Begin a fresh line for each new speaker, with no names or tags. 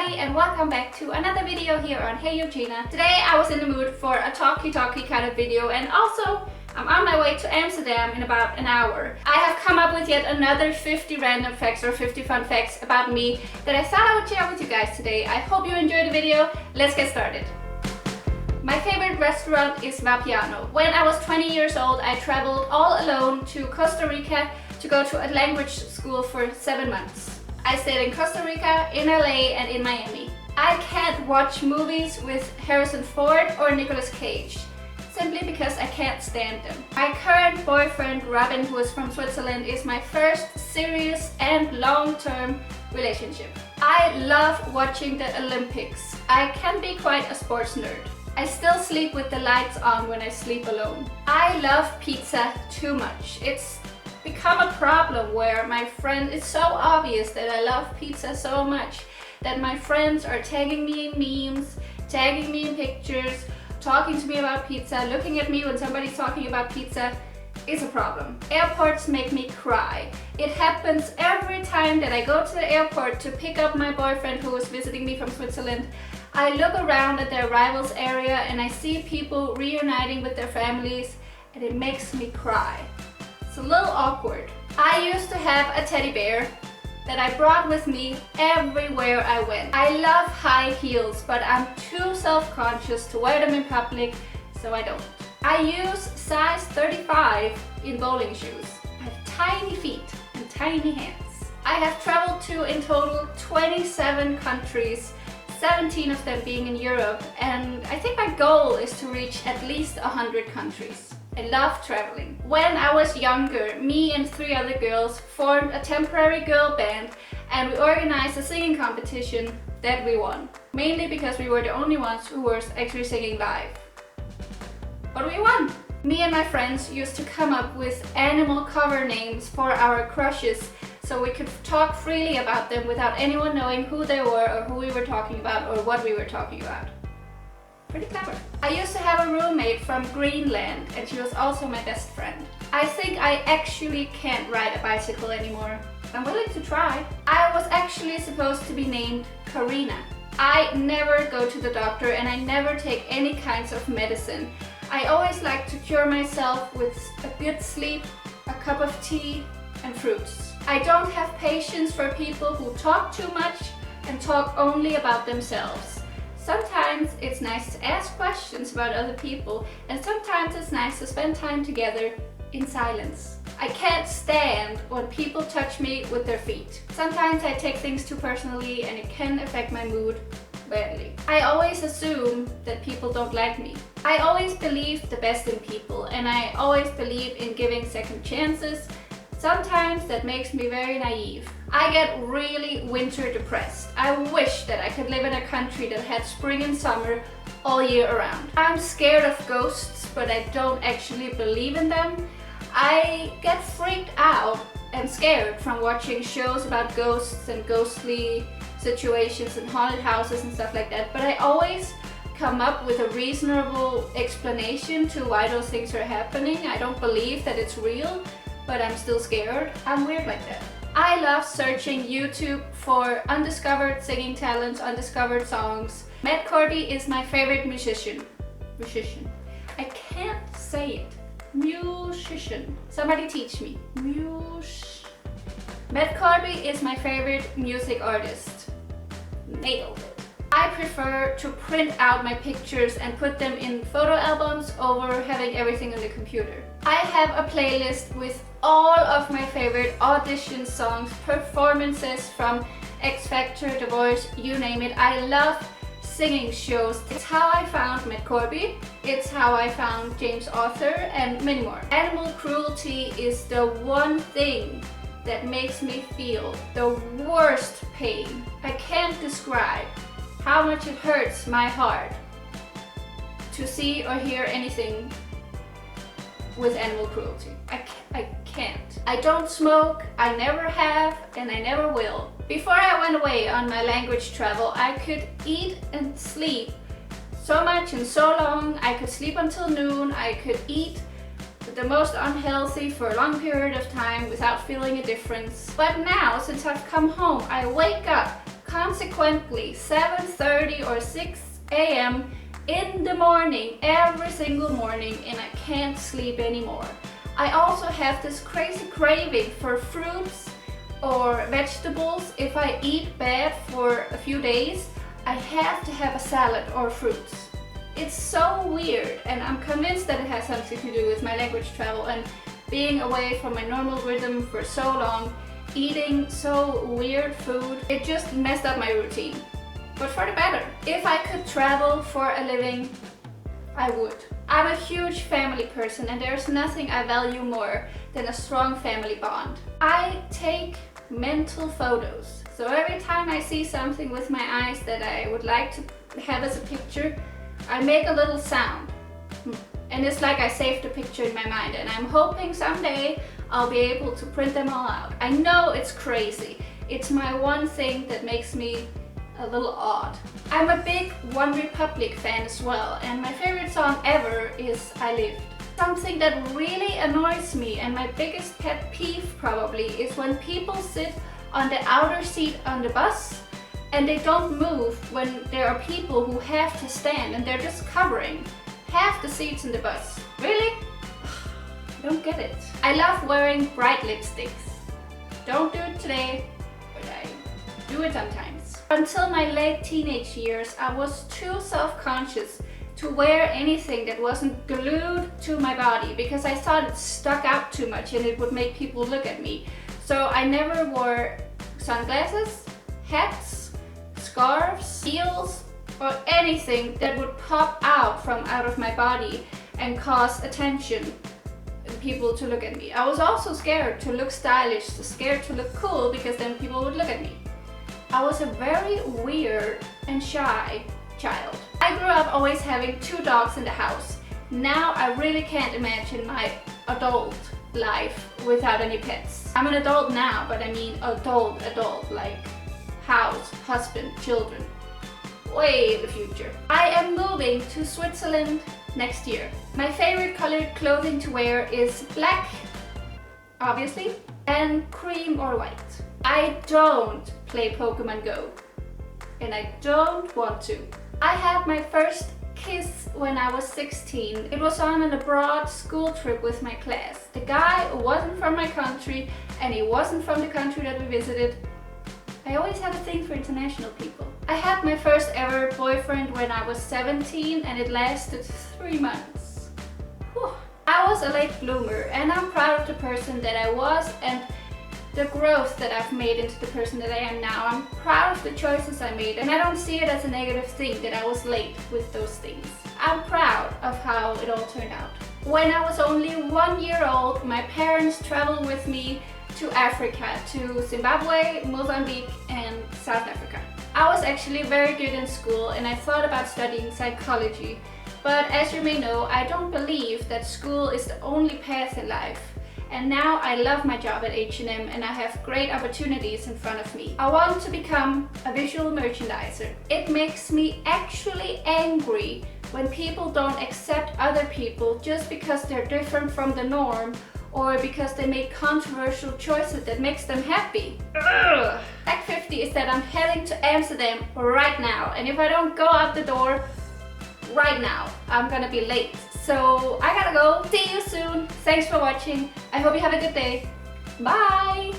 everybody and welcome back to another video here on HeyEugena. Today I was in the mood for a talky kind of video, and also I'm on my way to Amsterdam in about an hour. I have come up with yet another 50 random facts or 50 fun facts about me that I thought I would share with you guys today. I hope you enjoyed the video. Let's get started. My favorite restaurant is Vapiano. When I was 20 years old, I traveled all alone to Costa Rica to go to a language school for 7 months. I stayed in Costa Rica, in LA, and in Miami. I can't watch movies with Harrison Ford or Nicolas Cage, simply because I can't stand them. My current boyfriend, Robin, who is from Switzerland, is my first serious and long-term relationship. I love watching the Olympics. I can be quite a sports nerd. I still sleep with the lights on when I sleep alone. I love pizza too much. It's become a problem where it's so obvious that I love pizza so much that my friends are tagging me in memes, tagging me in pictures, talking to me about pizza, looking at me when somebody's talking about pizza. Is a problem. Airports make me cry. It happens every time that I go to the airport to pick up my boyfriend who is visiting me from Switzerland. I look around at the arrivals area and I see people reuniting with their families, and it makes me cry. It's a little awkward. I used to have a teddy bear that I brought with me everywhere I went. I love high heels, but I'm too self-conscious to wear them in public, so I don't. I use size 35 in bowling shoes. I have tiny feet and tiny hands. I have traveled to in total 27 countries, 17 of them being in Europe, and I think my goal is to reach at least 100 countries. I love traveling. When I was younger, me and 3 other girls formed a temporary girl band and we organized a singing competition that we won. Mainly because we were the only ones who were actually singing live. But we won! Me and my friends used to come up with animal cover names for our crushes so we could talk freely about them without anyone knowing who they were or who we were talking about or what we were talking about. Pretty clever. I used to have a roommate from Greenland and she was also my best friend. I think I actually can't ride a bicycle anymore. I'm willing to try. I was actually supposed to be named Karina. I never go to the doctor and I never take any kinds of medicine. I always like to cure myself with a good sleep, a cup of tea, and fruits. I don't have patience for people who talk too much and talk only about themselves. Sometimes it's nice to ask questions about other people, and sometimes it's nice to spend time together in silence. I can't stand when people touch me with their feet. Sometimes I take things too personally and it can affect my mood badly. I always assume that people don't like me. I always believe the best in people and I always believe in giving second chances. Sometimes that makes me very naive. I get really winter depressed. I wish that I could live in a country that had spring and summer all year around. I'm scared of ghosts, but I don't actually believe in them. I get freaked out and scared from watching shows about ghosts and ghostly situations and haunted houses and stuff like that, but I always come up with a reasonable explanation to why those things are happening. I don't believe that it's real, but I'm still scared. I'm weird like that. I love searching YouTube for undiscovered singing talents, undiscovered songs. Matt Corby is my favorite musician. I can't say it. Musician. Somebody teach me. Matt Corby is my favorite music artist. Nailed it. I prefer to print out my pictures and put them in photo albums over having everything on the computer. I have a playlist with all of my favorite audition songs, performances from X Factor, The Voice, you name it. I love singing shows. It's how I found Matt Corby, it's how I found James Arthur, and many more. Animal cruelty is the one thing that makes me feel the worst pain. I can't describe how much it hurts my heart to see or hear anything with animal cruelty. I can't. I don't smoke, I never have, and I never will. Before I went away on my language travel, I could eat and sleep so much and so long. I could sleep until noon, I could eat the most unhealthy for a long period of time without feeling a difference. But now, since I've come home, I wake up consequently 7:30 or 6 a.m. in the morning, every single morning, and I can't sleep anymore. I also have this crazy craving for fruits or vegetables. If I eat bad for a few days, I have to have a salad or fruits. It's so weird, and I'm convinced that it has something to do with my language travel and being away from my normal rhythm for so long, eating so weird food. It just messed up my routine, but for the better. If I could travel for a living, I would. I'm a huge family person, and there's nothing I value more than a strong family bond. I take mental photos. So every time I see something with my eyes that I would like to have as a picture, I make a little sound. And it's like I saved the picture in my mind, and I'm hoping someday I'll be able to print them all out. I know it's crazy. It's my one thing that makes me a little odd. I'm a big One Republic fan as well, and my favorite song ever is I Lived. Something that really annoys me, and my biggest pet peeve probably, is when people sit on the outer seat on the bus and they don't move when there are people who have to stand, and they're just covering half the seats in the bus. Really? I don't get it. I love wearing bright lipsticks. Don't do it today, but I do it sometimes. Until my late teenage years, I was too self-conscious to wear anything that wasn't glued to my body because I thought it stuck out too much and it would make people look at me. So I never wore sunglasses, hats, scarves, heels, or anything that would pop out from out of my body and cause attention and people to look at me. I was also scared to look stylish, scared to look cool, because then people would look at me. I was a very weird and shy child. I grew up always having 2 dogs in the house. Now I really can't imagine my adult life without any pets. I'm an adult now, but I mean adult, like house, husband, children. Way in the future. I am moving to Switzerland next year. My favorite colored clothing to wear is black, obviously, and cream or white. I don't play Pokemon Go, and I don't want to. I had my first kiss when I was 16. It was on an abroad school trip with my class. The guy wasn't from my country, and he wasn't from the country that we visited. I always had a thing for international people. I had my first ever boyfriend when I was 17, and it lasted 3 months. Whew. I was a late bloomer, and I'm proud of the person that I was and the growth that I've made into the person that I am now. I'm proud of the choices I made, and I don't see it as a negative thing that I was late with those things. I'm proud of how it all turned out. When I was only 1 year old, my parents traveled with me to Africa, to Zimbabwe, Mozambique, and South Africa. I was actually very good in school, and I thought about studying psychology. But as you may know, I don't believe that school is the only path in life. And now I love my job at H&M, and I have great opportunities in front of me. I want to become a visual merchandiser. It makes me actually angry when people don't accept other people just because they're different from the norm, or because they make controversial choices that makes them happy. Ugh. Fact 50 is that I'm heading to Amsterdam right now, and if I don't go out the door right now, I'm gonna be late. So I gotta go. See you soon. Thanks for watching. I hope you have a good day. Bye!